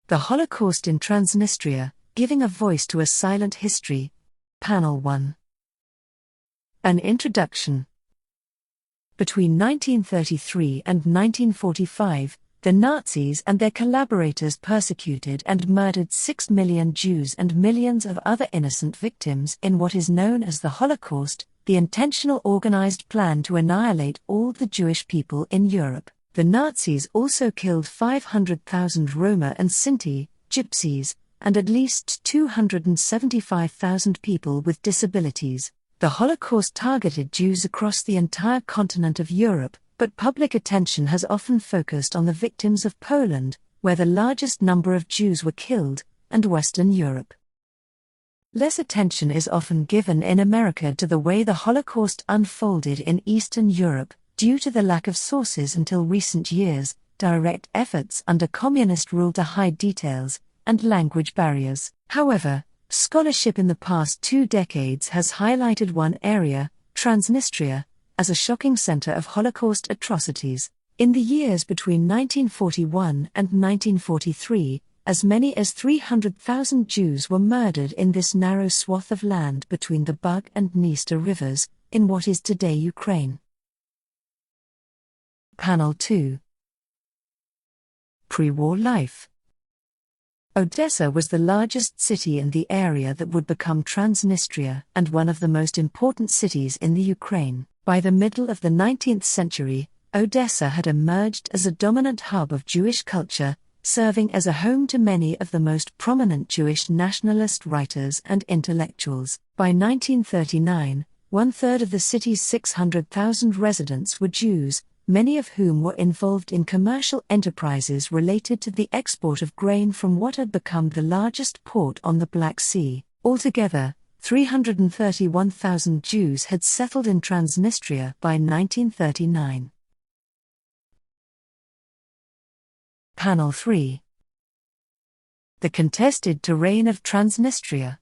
The Holocaust in Transnistria, Giving a Voice to a Silent History. Panel 1. An Introduction. Between 1933 and 1945, the Nazis and their collaborators persecuted and murdered 6 million Jews and millions of other innocent victims in what is known as the Holocaust, the intentional organized plan to annihilate all the Jewish people in Europe. The Nazis also killed 500,000 Roma and Sinti, Gypsies, and at least 275,000 people with disabilities. The Holocaust targeted Jews across the entire continent of Europe, but public attention has often focused on the victims of Poland, where the largest number of Jews were killed, and Western Europe. Less attention is often given in America to the way the Holocaust unfolded in Eastern Europe, due to the lack of sources until recent years, direct efforts under communist rule to hide details, and language barriers. However, scholarship in the past 2 decades has highlighted one area, Transnistria, as a shocking center of Holocaust atrocities. In the years between 1941 and 1943, as many as 300,000 Jews were murdered in this narrow swath of land between the Bug and Dniester rivers, in what is today Ukraine. Panel 2. Pre-war life. Odessa was the largest city in the area that would become Transnistria and one of the most important cities in the Ukraine. By the middle of the 19th century, Odessa had emerged as a dominant hub of Jewish culture, serving as a home to many of the most prominent Jewish nationalist writers and intellectuals. By 1939, 1/3 of the city's 600,000 residents were Jews, many of whom were involved in commercial enterprises related to the export of grain from what had become the largest port on the Black Sea. Altogether, 331,000 Jews had settled in Transnistria by 1939. Panel 3. The contested terrain of Transnistria.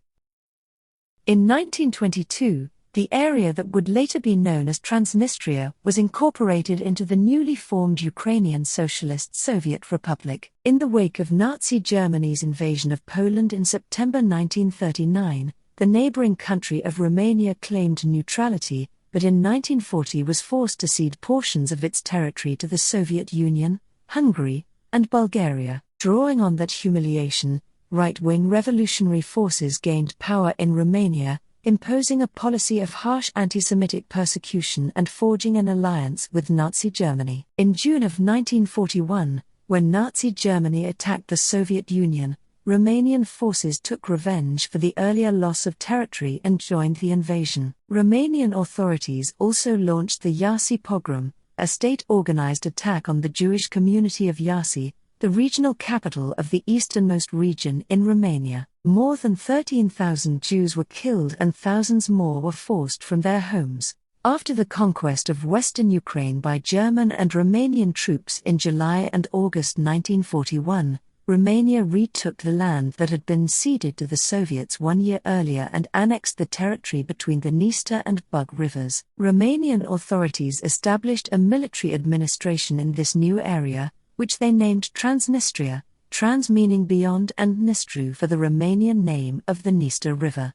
In 1922, the area that would later be known as Transnistria was incorporated into the newly formed Ukrainian Socialist Soviet Republic. In the wake of Nazi Germany's invasion of Poland in September 1939, the neighboring country of Romania claimed neutrality, but in 1940 was forced to cede portions of its territory to the Soviet Union, Hungary, and Bulgaria. Drawing on that humiliation, right-wing revolutionary forces gained power in Romania, imposing a policy of harsh anti-Semitic persecution and forging an alliance with Nazi Germany. In June of 1941, when Nazi Germany attacked the Soviet Union, Romanian forces took revenge for the earlier loss of territory and joined the invasion. Romanian authorities also launched the Iași pogrom, a state-organized attack on the Jewish community of Iași, the regional capital of the easternmost region in Romania. More than 13,000 Jews were killed and thousands more were forced from their homes. After the conquest of western Ukraine by German and Romanian troops in July and August 1941, Romania retook the land that had been ceded to the Soviets 1 year earlier and annexed the territory between the Dniester and Bug rivers. Romanian authorities established a military administration in this new area, which they named Transnistria, trans meaning beyond and Nistru for the Romanian name of the Dniester River.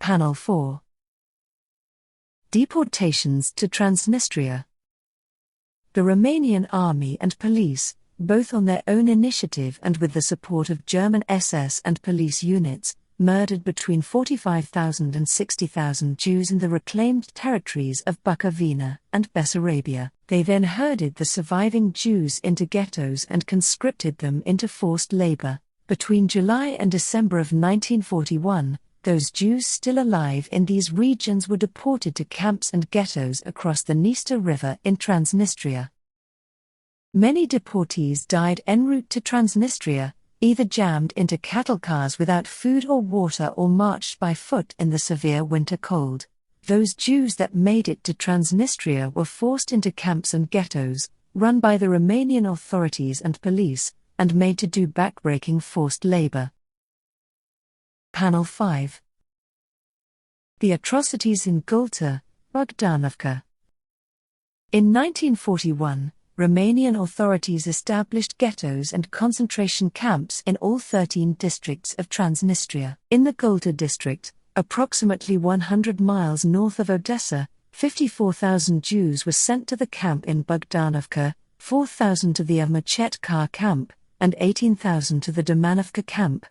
Panel 4. Deportations to Transnistria. The Romanian army and police, both on their own initiative and with the support of German SS and police units, murdered between 45,000 and 60,000 Jews in the reclaimed territories of Bukovina and Bessarabia. They then herded the surviving Jews into ghettos and conscripted them into forced labor. Between July and December of 1941, those Jews still alive in these regions were deported to camps and ghettos across the Dniester River in Transnistria. Many deportees died en route to Transnistria, either jammed into cattle cars without food or water or marched by foot in the severe winter cold. Those Jews that made it to Transnistria were forced into camps and ghettos, run by the Romanian authorities and police, and made to do backbreaking forced labor. Panel 5. The atrocities in Gulta, Bogdanovka. In 1941, Romanian authorities established ghettos and concentration camps in all 13 districts of Transnistria. In the Golta district, approximately 100 miles north of Odessa, 54,000 Jews were sent to the camp in Bogdanovka, 4,000 to the Avmachetkar camp, and 18,000 to the Domanovka camp.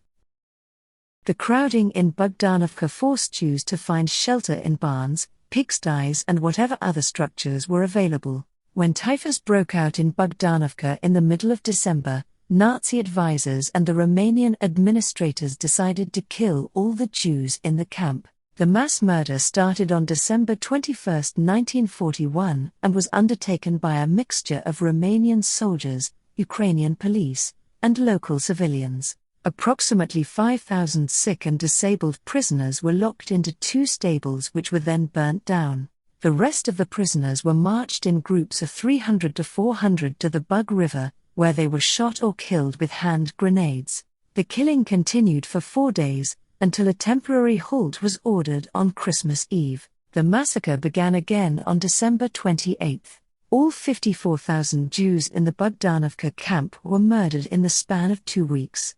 The crowding in Bogdanovka forced Jews to find shelter in barns, pigsties, and whatever other structures were available. When typhus broke out in Bogdanovka in the middle of December, Nazi advisors and the Romanian administrators decided to kill all the Jews in the camp. The mass murder started on December 21, 1941, and was undertaken by a mixture of Romanian soldiers, Ukrainian police, and local civilians. Approximately 5,000 sick and disabled prisoners were locked into 2 stables which were then burnt down. The rest of the prisoners were marched in groups of 300 to 400 to the Bug River, where they were shot or killed with hand grenades. The killing continued for 4 days, until a temporary halt was ordered on Christmas Eve. The massacre began again on December 28. All 54,000 Jews in the Bogdanovka camp were murdered in the span of 2 weeks.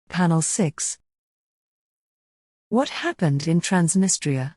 Panel 6. What happened in Transnistria?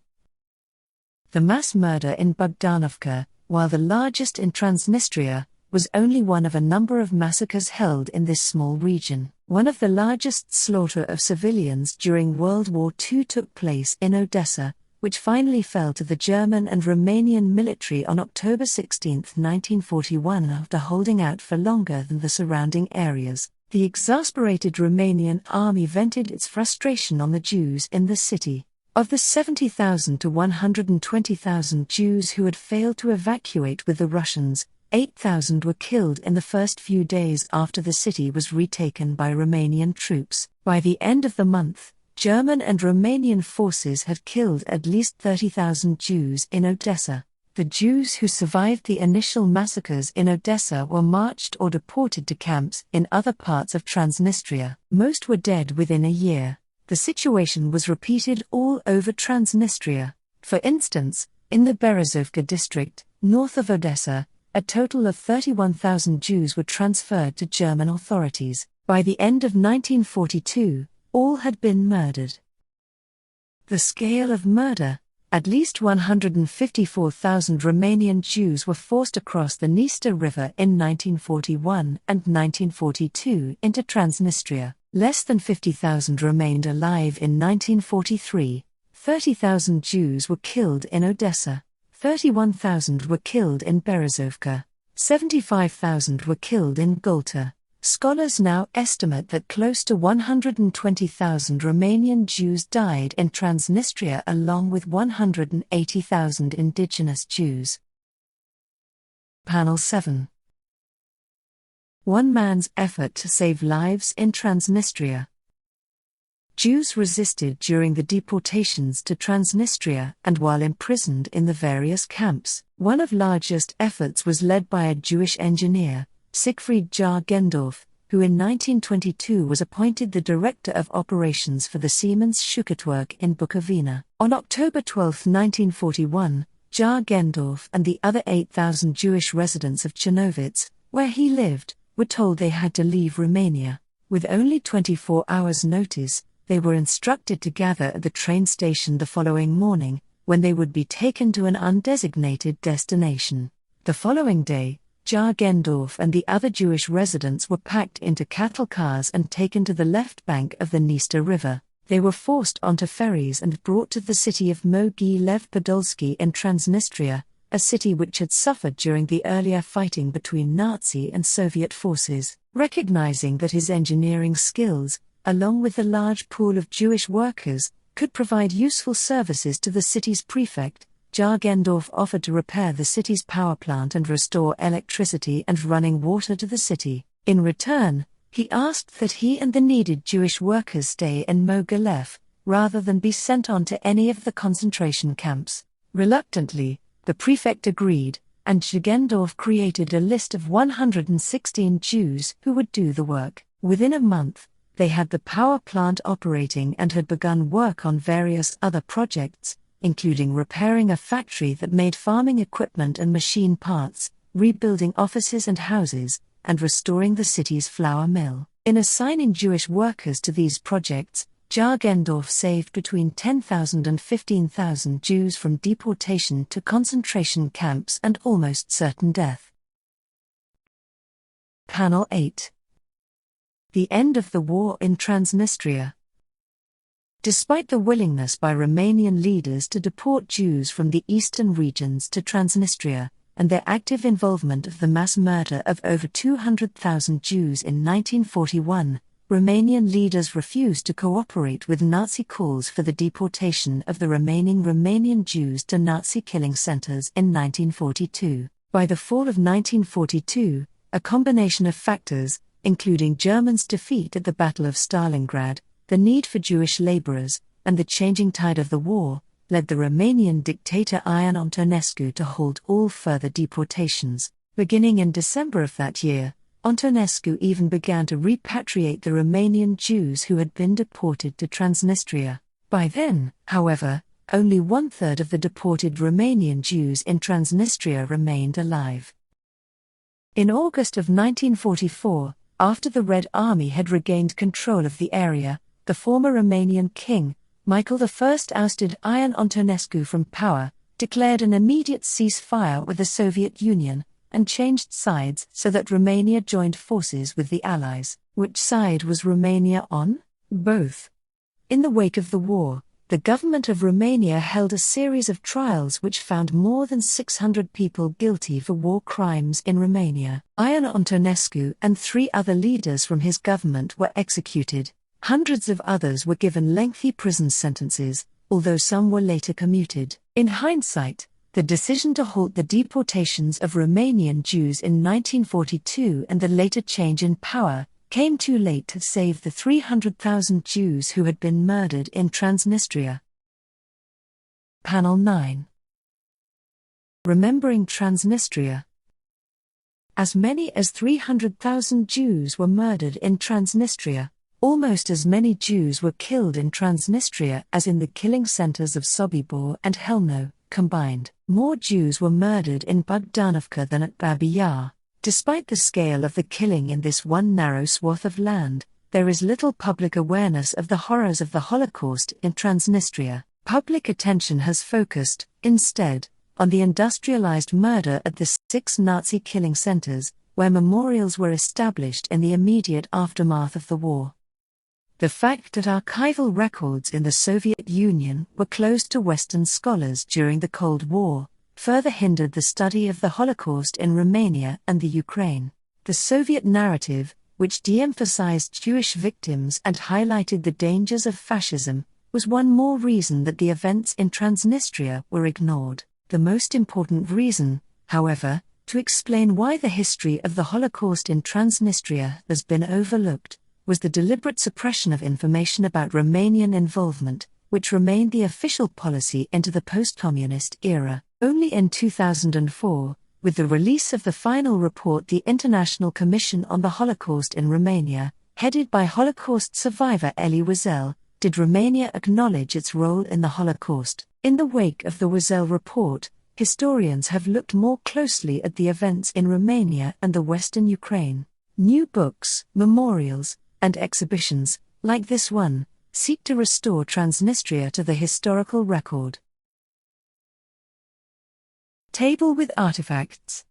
The mass murder in Bogdanovka, while the largest in Transnistria, was only one of a number of massacres held in this small region. One of the largest slaughter of civilians during World War II took place in Odessa, which finally fell to the German and Romanian military on October 16, 1941, after holding out for longer than the surrounding areas. The exasperated Romanian army vented its frustration on the Jews in the city. Of the 70,000 to 120,000 Jews who had failed to evacuate with the Russians, 8,000 were killed in the first few days after the city was retaken by Romanian troops. By the end of the month, German and Romanian forces had killed at least 30,000 Jews in Odessa. The Jews who survived the initial massacres in Odessa were marched or deported to camps in other parts of Transnistria. Most were dead within a year. The situation was repeated all over Transnistria. For instance, in the Berezovka district, north of Odessa, a total of 31,000 Jews were transferred to German authorities. By the end of 1942, all had been murdered. The scale of murder: at least 154,000 Romanian Jews were forced across the Dniester River in 1941 and 1942 into Transnistria. Less than 50,000 remained alive in 1943. 30,000 Jews were killed in Odessa. 31,000 were killed in Berezovka. 75,000 were killed in Golta. Scholars now estimate that close to 120,000 Romanian Jews died in Transnistria, along with 180,000 indigenous Jews. Panel 7. One man's effort to save lives in Transnistria. Jews resisted during the deportations to Transnistria and while imprisoned in the various camps. One of largest efforts was led by a Jewish engineer, Siegfried Jar-Gendorf, who in 1922 was appointed the director of operations for the Siemens Schuckertwerk in Bukovina. On October 12, 1941, Jar-Gendorf and the other 8,000 Jewish residents of Chernovitz, where he lived, were told they had to leave Romania. With only 24 hours' notice, they were instructed to gather at the train station the following morning, when they would be taken to an undesignated destination. The following day, Jar-Gendorf and the other Jewish residents were packed into cattle cars and taken to the left bank of the Dniester River. They were forced onto ferries and brought to the city of Mogilev Podolsky in Transnistria, a city which had suffered during the earlier fighting between Nazi and Soviet forces. Recognizing that his engineering skills, along with the large pool of Jewish workers, could provide useful services to the city's prefect, Jar-Gendorf offered to repair the city's power plant and restore electricity and running water to the city. In return, he asked that he and the needed Jewish workers stay in Mogilev, rather than be sent on to any of the concentration camps. Reluctantly, the prefect agreed, and Jar-Gendorf created a list of 116 Jews who would do the work. Within a month, they had the power plant operating and had begun work on various other projects, including repairing a factory that made farming equipment and machine parts, rebuilding offices and houses, and restoring the city's flour mill. In assigning Jewish workers to these projects, Jagendorf saved between 10,000 and 15,000 Jews from deportation to concentration camps and almost certain death. Panel 8. The end of the war in Transnistria. Despite the willingness by Romanian leaders to deport Jews from the eastern regions to Transnistria, and their active involvement of the mass murder of over 200,000 Jews in 1941, Romanian leaders refused to cooperate with Nazi calls for the deportation of the remaining Romanian Jews to Nazi killing centers in 1942. By the fall of 1942, a combination of factors, including Germans' defeat at the Battle of Stalingrad, the need for Jewish laborers, and the changing tide of the war, led the Romanian dictator Ion Antonescu to halt all further deportations. Beginning in December of that year, Antonescu even began to repatriate the Romanian Jews who had been deported to Transnistria. By then, however, only 1/3 of the deported Romanian Jews in Transnistria remained alive. In August of 1944, after the Red Army had regained control of the area, the former Romanian king, Michael I, ousted Ion Antonescu from power, declared an immediate ceasefire with the Soviet Union, and changed sides so that Romania joined forces with the Allies. Which side was Romania on? Both. In the wake of the war, the government of Romania held a series of trials which found more than 600 people guilty for war crimes in Romania. Ion Antonescu and 3 other leaders from his government were executed. Hundreds of others were given lengthy prison sentences, although some were later commuted. In hindsight, the decision to halt the deportations of Romanian Jews in 1942 and the later change in power came too late to save the 300,000 Jews who had been murdered in Transnistria. Panel 9. Remembering Transnistria. As many as 300,000 Jews were murdered in Transnistria. Almost as many Jews were killed in Transnistria as in the killing centers of Sobibor and Chelmno combined. More Jews were murdered in Bogdanovka than at Babi Yar. Despite the scale of the killing in this one narrow swath of land, there is little public awareness of the horrors of the Holocaust in Transnistria. Public attention has focused, instead, on the industrialized murder at the 6 Nazi killing centers, where memorials were established in the immediate aftermath of the war. The fact that archival records in the Soviet Union were closed to Western scholars during the Cold War further hindered the study of the Holocaust in Romania and the Ukraine. The Soviet narrative, which de-emphasized Jewish victims and highlighted the dangers of fascism, was one more reason that the events in Transnistria were ignored. The most important reason, however, to explain why the history of the Holocaust in Transnistria has been overlooked, was the deliberate suppression of information about Romanian involvement, which remained the official policy into the post-communist era. Only in 2004, with the release of the final report, the International Commission on the Holocaust in Romania, headed by Holocaust survivor Elie Wiesel, did Romania acknowledge its role in the Holocaust. In the wake of the Wiesel report, historians have looked more closely at the events in Romania and the Western Ukraine. New books, memorials, and exhibitions, like this one, seek to restore Transnistria to the historical record. Table with artifacts.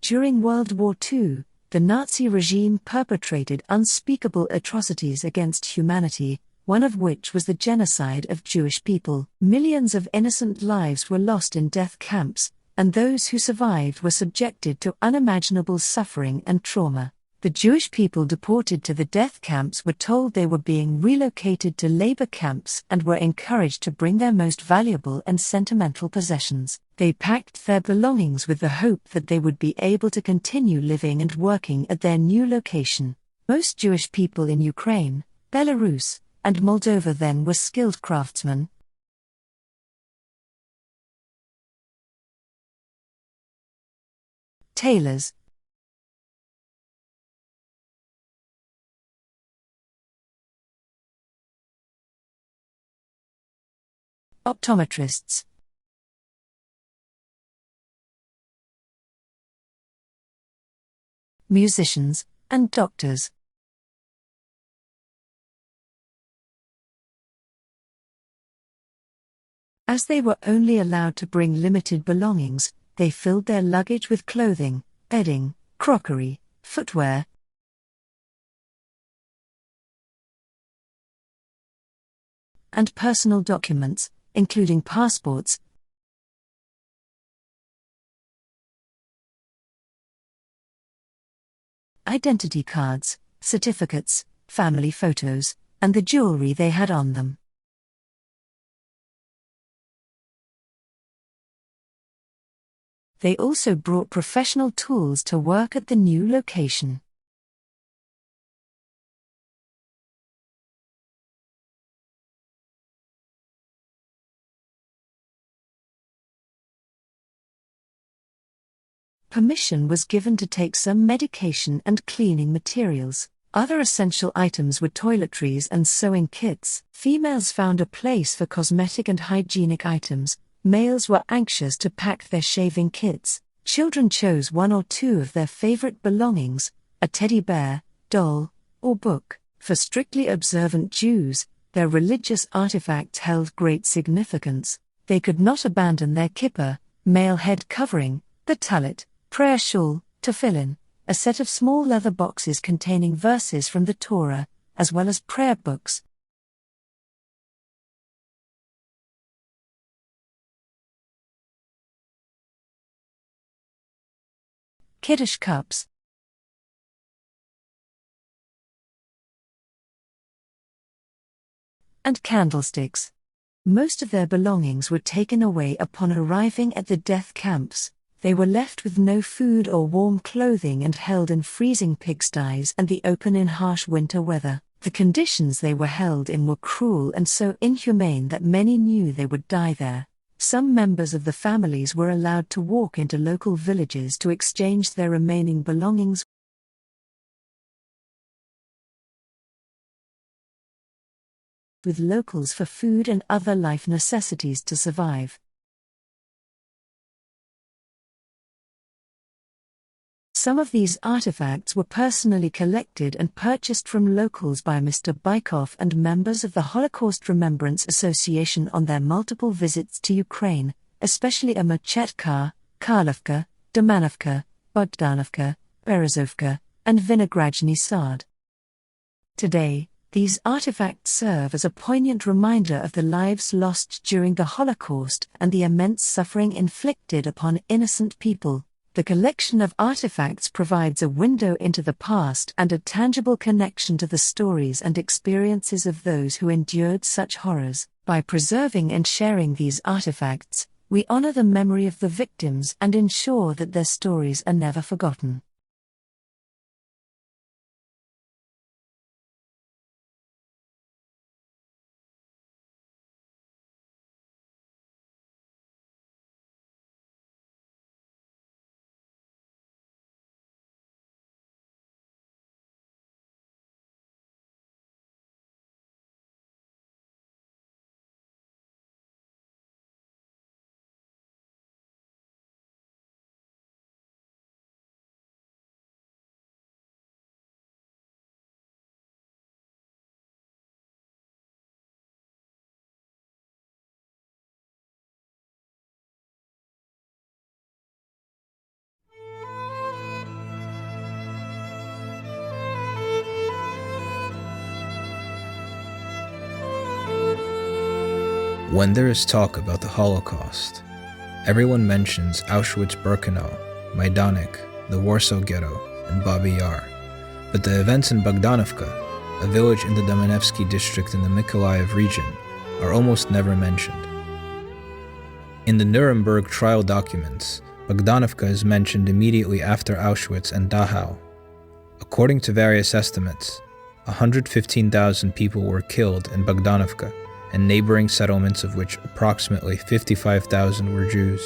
During World War II, the Nazi regime perpetrated unspeakable atrocities against humanity, one of which was the genocide of Jewish people. Millions of innocent lives were lost in death camps, and those who survived were subjected to unimaginable suffering and trauma. The Jewish people deported to the death camps were told they were being relocated to labor camps and were encouraged to bring their most valuable and sentimental possessions. They packed their belongings with the hope that they would be able to continue living and working at their new location. Most Jewish people in Ukraine, Belarus, and Moldova then were skilled craftsmen. Tailors. Optometrists. musicians, and doctors. As they were only allowed to bring limited belongings, they filled their luggage with clothing, bedding, crockery, footwear, and personal documents, including passports, identity cards, certificates, family photos, and the jewelry they had on them. They also brought professional tools to work at the new location. Permission was given to take some medication and cleaning materials. Other essential items were toiletries and sewing kits. Females found a place for cosmetic and hygienic items. Males were anxious to pack their shaving kits. Children chose one or two of their favorite belongings, a teddy bear, doll, or book. For strictly observant Jews, their religious artifacts held great significance. They could not abandon their kippah, male head covering, the talit, prayer shawl, tefillin, a set of small leather boxes containing verses from the Torah, as well as prayer books. Kiddush cups, and candlesticks. Most of their belongings were taken away upon arriving at the death camps. They were left with no food or warm clothing and held in freezing pigsties and the open in harsh winter weather. The conditions they were held in were cruel and so inhumane that many knew they would die there. Some members of the families were allowed to walk into local villages to exchange their remaining belongings with locals for food and other life necessities to survive. Some of these artifacts were personally collected and purchased from locals by Mr. Bykov and members of the Holocaust Remembrance Association on their multiple visits to Ukraine, especially a Machetka, Karlovka, Domanovka, Bogdanovka, Berezovka, and Vinogradny Sad. Today, these artifacts serve as a poignant reminder of the lives lost during the Holocaust and the immense suffering inflicted upon innocent people. The collection of artifacts provides a window into the past and a tangible connection to the stories and experiences of those who endured such horrors. By preserving and sharing these artifacts, we honor the memory of the victims and ensure that their stories are never forgotten. When there is talk about the Holocaust, everyone mentions Auschwitz-Birkenau, Majdanek, the Warsaw Ghetto, and Babi Yar. But the events in Bogdanovka, a village in the Domanevsky district in the Mykolaiv region, are almost never mentioned. In the Nuremberg trial documents, Bogdanovka is mentioned immediately after Auschwitz and Dachau. According to various estimates, 115,000 people were killed in Bogdanovka and neighboring settlements, of which approximately 55,000 were Jews.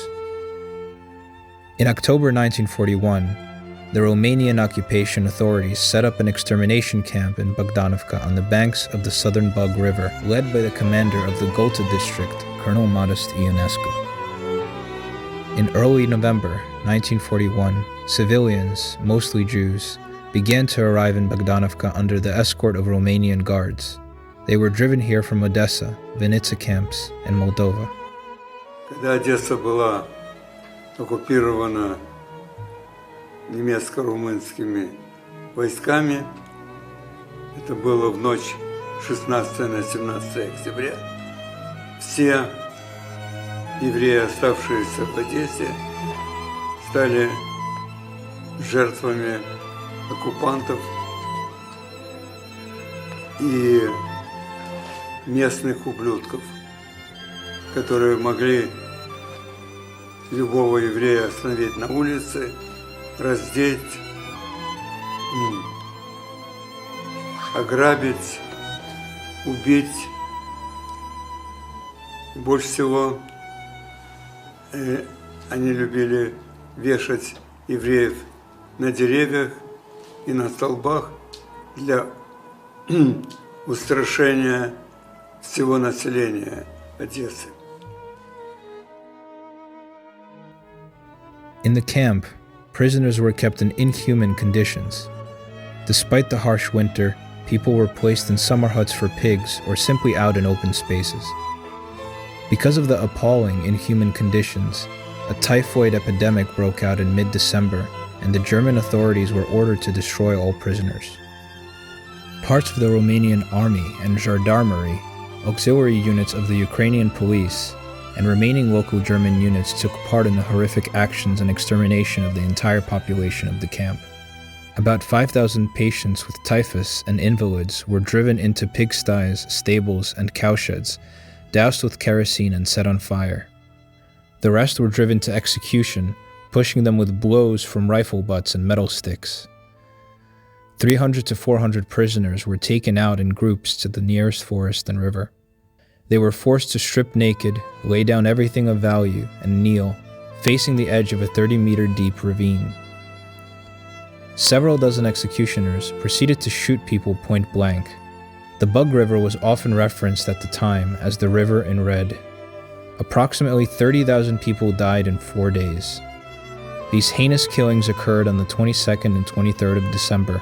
In October 1941, the Romanian occupation authorities set up an extermination camp in Bogdanovka on the banks of the Southern Bug River, led by the commander of the Golta district, Colonel Modest Ionescu. In early November 1941, civilians, mostly Jews, began to arrive in Bogdanovka under the escort of Romanian guards. They were driven here from Odessa, Vinnitsa camps, and Moldova. Когда Одесса была оккупирована немецко-румынскими войсками, это было в ночь 16 на 17 октября, все евреи, оставшиеся в Одессе, стали жертвами оккупантов и местных ублюдков, которые могли любого еврея остановить на улице, раздеть, ограбить, убить. Больше всего они любили вешать евреев на деревьях и на столбах для устрашения всего населения Одессы. In the camp, prisoners were kept in inhuman conditions. Despite the harsh winter, people were placed in summer huts for pigs or simply out in open spaces. Because of the appalling, inhuman conditions, a typhoid epidemic broke out in mid-December, and the German authorities were ordered to destroy all prisoners. Parts of the Romanian army and gendarmerie, auxiliary units of the Ukrainian police, and remaining local German units took part in the horrific actions and extermination of the entire population of the camp. About 5,000 patients with typhus and invalids were driven into pigsties, stables, and cowsheds, doused with kerosene and set on fire. The rest were driven to execution, pushing them with blows from rifle butts and metal sticks. 300 to 400 prisoners were taken out in groups to the nearest forest and river. They were forced to strip naked, lay down everything of value, and kneel, facing the edge of a 30-meter deep ravine. Several dozen executioners proceeded to shoot people point blank. The Bug River was often referenced at the time as the River in Red. Approximately 30,000 people died in 4 days. These heinous killings occurred on the 22nd and 23rd of December.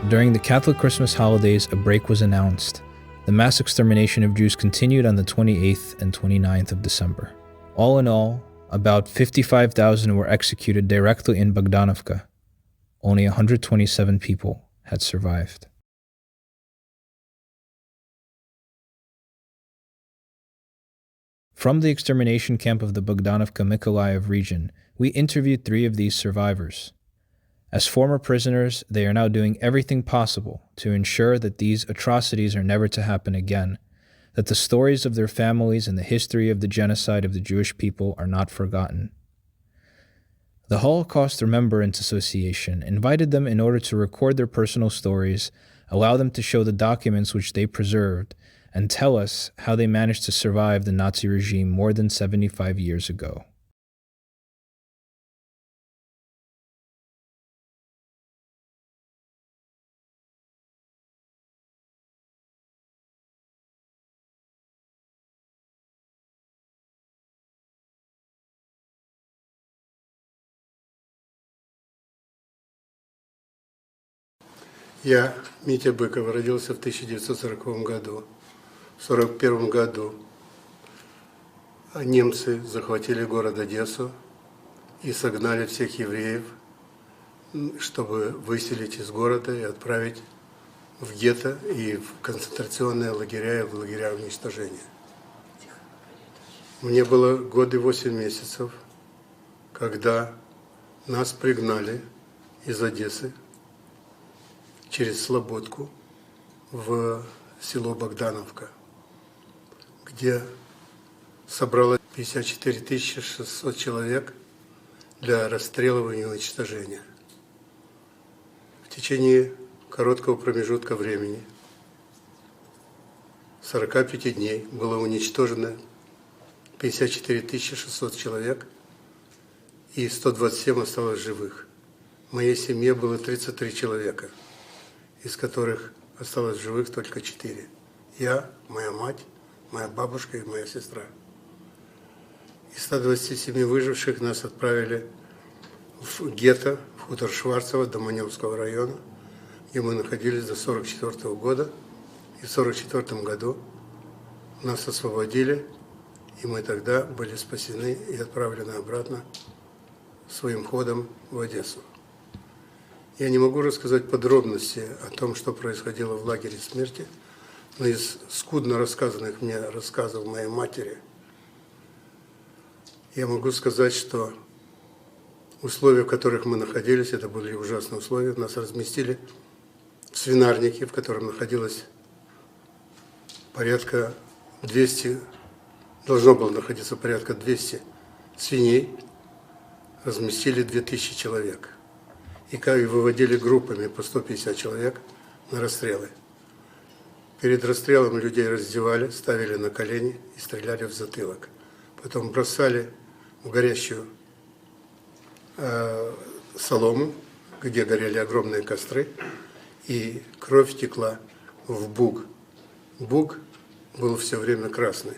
During the Catholic Christmas holidays, a break was announced. The mass extermination of Jews continued on the 28th and 29th of December. All in all, about 55,000 were executed directly in Bogdanovka. Only 127 people had survived. From the extermination camp of the Bogdanovka-Mykolaiv region, we interviewed 3 of these survivors. As former prisoners, they are now doing everything possible to ensure that these atrocities are never to happen again, that the stories of their families and the history of the genocide of the Jewish people are not forgotten. The Holocaust Remembrance Association invited them in order to record their personal stories, allow them to show the documents which they preserved, and tell us how they managed to survive the Nazi regime more than 75 years ago. Я, Митя Быков, родился в 1940 году. В 1941 году немцы захватили город Одессу и согнали всех евреев, чтобы выселить из города и отправить в гетто и в концентрационные лагеря и в лагеря уничтожения. Мне было год и 8 месяцев, когда нас пригнали из Одессы через Слободку в село Богдановка, где собралось 54 600 человек для расстреливания и уничтожения. В течение короткого промежутка времени, 45 дней, было уничтожено 54 600 человек, и 127 осталось живых. В моей семье было 33 человека, из которых осталось живых только 4. Я, моя мать, моя бабушка и моя сестра. Из 127 выживших нас отправили в гетто, в хутор Шварцево, Доманевского района, где мы находились до 1944 года. И в 1944 году нас освободили, и мы тогда были спасены и отправлены обратно своим ходом в Одессу. Я не могу рассказать подробности о том, что происходило в лагере смерти, но из скудно рассказанных мне рассказов моей матери я могу сказать, что условия, в которых мы находились, это были ужасные условия. Нас разместили в свинарнике, в котором находилось порядка 200, должно было находиться порядка 200 свиней, разместили 2000 человек. И выводили группами по 150 человек на расстрелы. Перед расстрелом людей раздевали, ставили на колени и стреляли в затылок. Потом бросали в горящую солому, где горели огромные костры, и кровь текла в буг. Буг был все время красный.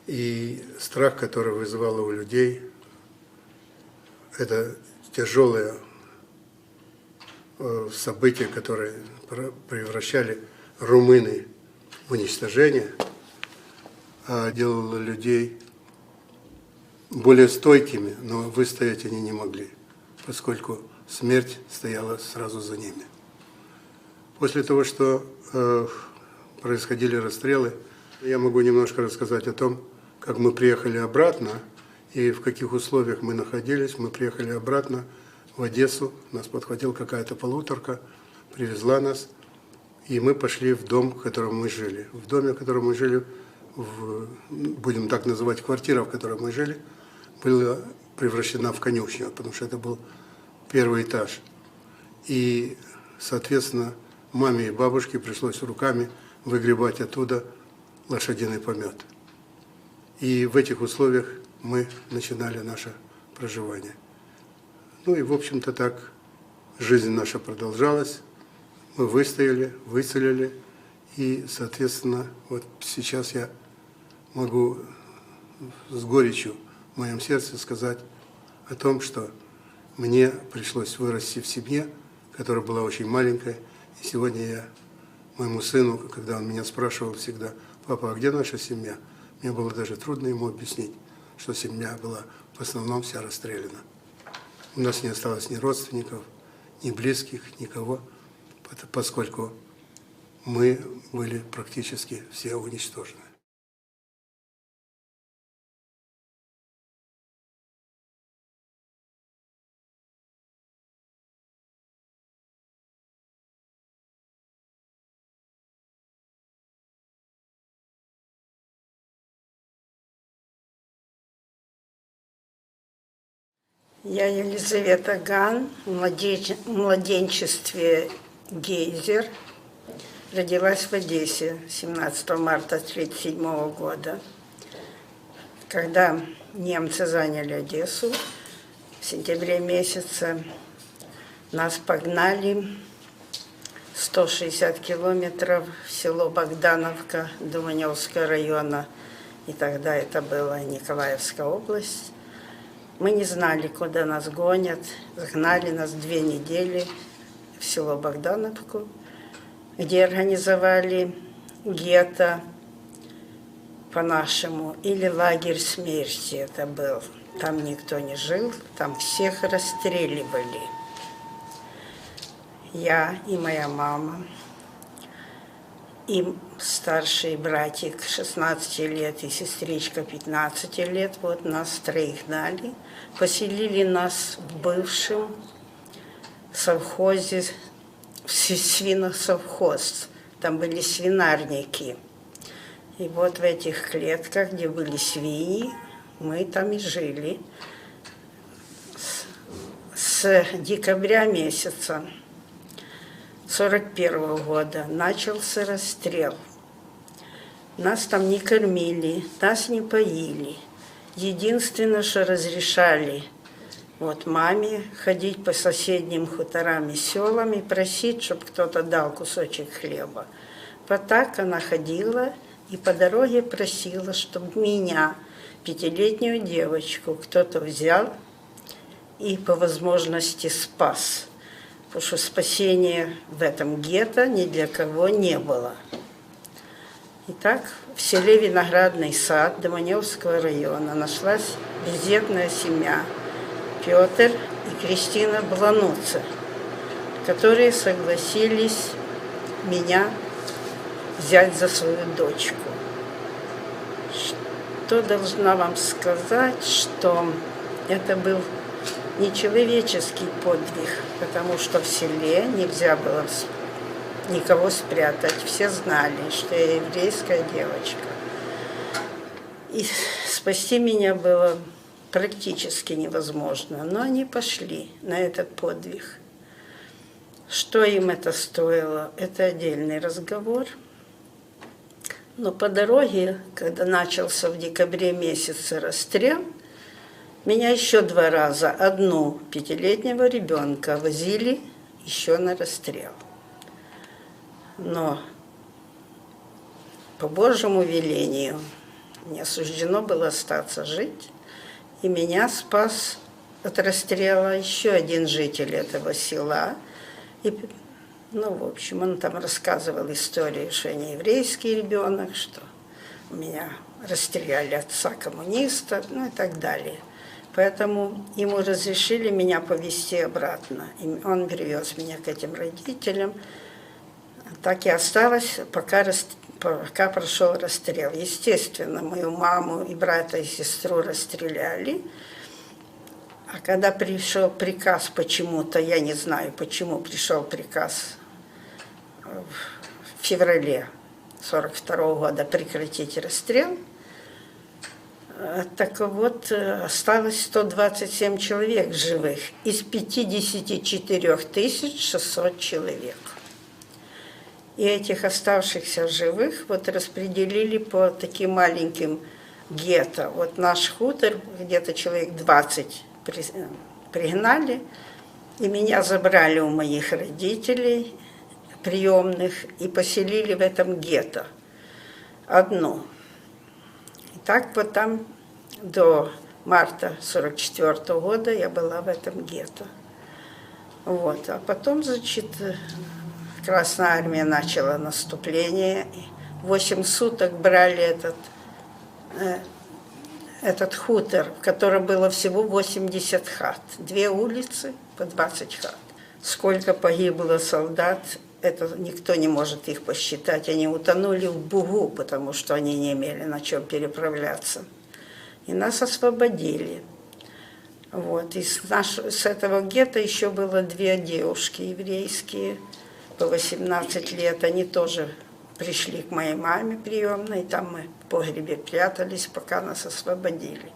И страх, который вызывало у людей, это тяжелые события, которые превращали румыны в уничтожение, а делало людей более стойкими, но выстоять они не могли, поскольку смерть стояла сразу за ними. После того, что происходили расстрелы, я могу немножко рассказать о том, как мы приехали обратно и в каких условиях мы находились. Мы приехали обратно в Одессу, нас подхватила какая-то полуторка, привезла нас, и мы пошли в дом, в котором мы жили. В доме, в котором мы жили, будем так называть, квартира, в которой мы жили, была превращена в конюшню, потому что это был первый этаж. И, соответственно, маме и бабушке пришлось руками выгребать оттуда лошадиный помет. И в этих условиях мы начинали наше проживание. Ну и, в общем-то, так жизнь наша продолжалась. Мы выстояли, выцелили. И, соответственно, вот сейчас я могу с горечью в моем сердце сказать о том, что мне пришлось вырасти в семье, которая была очень маленькая. И сегодня я моему сыну, когда он меня спрашивал всегда: «Папа, а где наша семья?», мне было даже трудно ему объяснить, что семья была в основном вся расстреляна. У нас не осталось ни родственников, ни близких, никого, поскольку мы были практически все уничтожены. Я Елизавета Ган, в младенчестве Гейзер, родилась в Одессе 17 марта 1937 года. Когда немцы заняли Одессу, в сентябре месяце нас погнали 160 километров в село Богдановка Думаневского района, и тогда это была Николаевская область. Мы не знали, куда нас гонят. Загнали нас 2 недели в село Богдановку, где организовали гетто по-нашему, или лагерь смерти это был. Там никто не жил, там всех расстреливали. Я и моя мама, и старший братик 16 лет, и сестричка 15 лет, вот нас 3 гнали. Поселили нас в бывшем совхозе, свиносовхоз. Там были свинарники. И вот в этих клетках, где были свиньи, мы там и жили. С декабря месяца 1941 года начался расстрел. Нас там не кормили, нас не поили. Единственное, что разрешали вот маме ходить по соседним хуторам и селам и просить, чтобы кто-то дал кусочек хлеба. Вот так она ходила и по дороге просила, чтобы меня, 5-летнюю девочку, кто-то взял и по возможности спас. потому что спасения в этом гетто ни для кого не было. Итак, в селе Виноградный сад Доманевского района нашлась бездетная семья Петр и Кристина Блануцы, которые согласились меня взять за свою дочку. Что должна вам сказать, что это был нечеловеческий подвиг, потому что в селе нельзя было никого спрятать. Все знали, что я еврейская девочка. И спасти меня было практически невозможно. Но они пошли на этот подвиг. Что им это стоило, это отдельный разговор. Но по дороге, когда начался в декабре месяце расстрел, меня еще 2 раза, одну 5-летнего ребенка, возили еще на расстрел. Но по Божьему велению мне суждено было остаться жить, и меня спас от расстрела еще один житель этого села. И, ну, в общем, он там рассказывал историю, что я не еврейский ребенок, что у меня расстреляли отца коммуниста, ну и так далее. Поэтому ему разрешили меня повезти обратно. И он привез меня к этим родителям. Так и осталось, пока прошел расстрел. Естественно, мою маму и брата и сестру расстреляли. А когда пришел приказ почему-то, я не знаю, почему пришел приказ в феврале 1942 года прекратить расстрел, так вот, осталось 127 человек живых из 54 600 человек. И этих оставшихся живых вот распределили по таким маленьким гетто. Вот наш хутор, где-то человек 20 пригнали, и меня забрали у моих родителей приемных и поселили в этом гетто одну. И так вот там до марта 1944 года я была в этом гетто. Вот. А потом, значит, Красная Армия начала наступление. 8 суток брали этот хутор, в котором было всего 80 хат. 2 улицы по 20 хат. Сколько погибло солдат, это никто не может их посчитать. Они утонули в Бугу, потому что они не имели на чем переправляться. И нас освободили. Вот. И с этого гетто еще было 2 девушки еврейские, по 18 лет. Они тоже пришли к моей маме приемной, там мы в погребе прятались, пока нас освободили.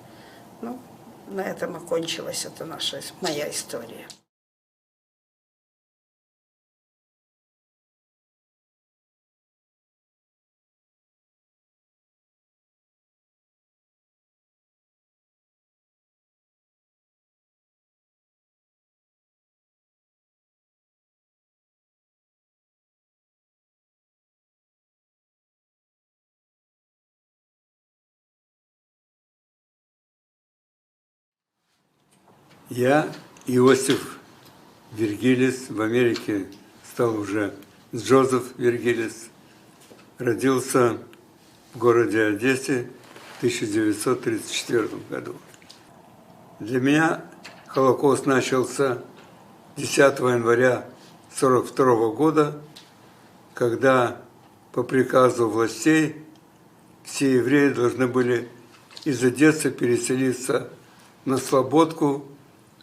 Ну, на этом окончилась эта моя история. Я, Иосиф Вергилис, в Америке стал уже Джозеф Вергилис, родился в городе Одессе в 1934 году. Для меня Холокост начался 10 января 1942 года, когда по приказу властей все евреи должны были из Одессы переселиться на Слободку,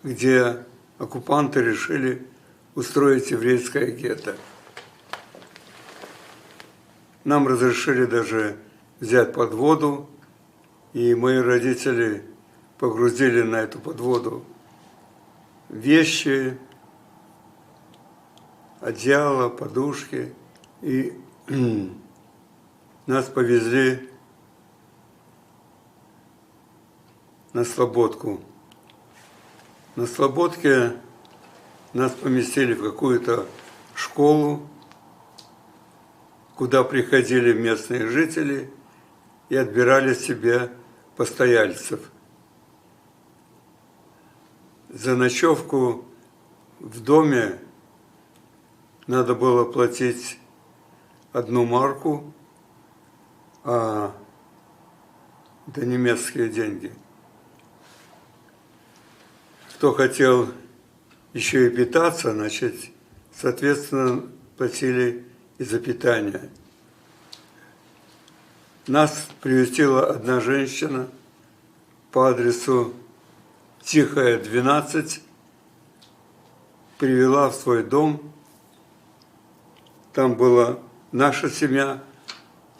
где оккупанты решили устроить еврейское гетто. Нам разрешили даже взять подводу, и мои родители погрузили на эту подводу вещи, одеяло, подушки, и нас повезли на Слободку. На Слободке нас поместили в какую-то школу, куда приходили местные жители и отбирали себе постояльцев. За ночевку в доме надо было платить 1 марку, а это немецкие деньги. Кто хотел еще и питаться, значит, соответственно, платили и за питание. Нас привезла одна женщина по адресу Тихая, 12, привела в свой дом. Там была наша семья,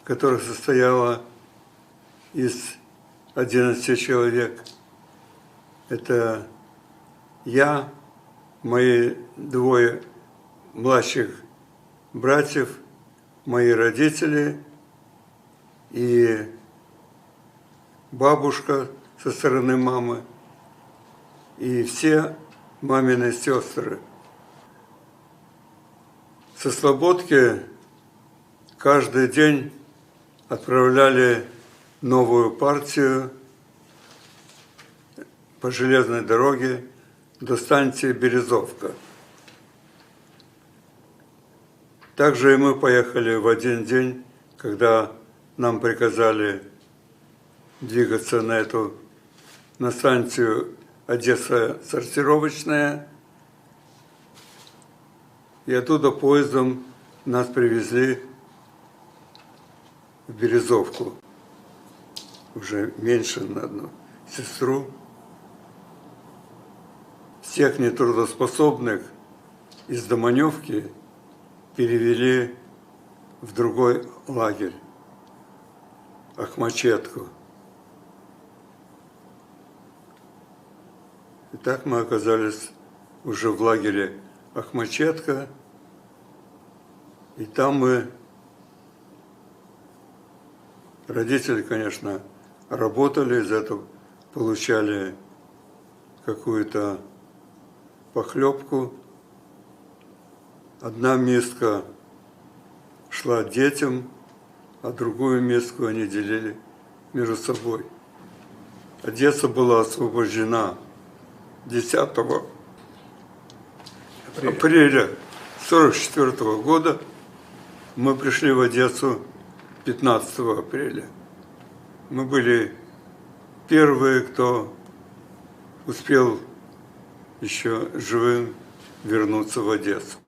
которая состояла из 11 человек. Это я, мои 2 младших братьев, мои родители и бабушка со стороны мамы, и все мамины сестры. Со Слободки каждый день отправляли новую партию по железной дороге до станции Березовка. Также и мы поехали в один день, когда нам приказали двигаться на станцию Одесса сортировочная, и оттуда поездом нас привезли в Березовку, уже меньше на одну сестру. Всех нетрудоспособных из Доманевки перевели в другой лагерь, Ахмачетку. И так мы оказались уже в лагере Ахмачетка, и там родители, конечно, работали, за это получали какую-то похлебку. Одна миска шла детям, а другую миску они делили между собой. Одесса была освобождена 10 апреля 1944 года. Мы пришли в Одессу 15 апреля. Мы были первые, кто успел еще живым вернуться в Одессу.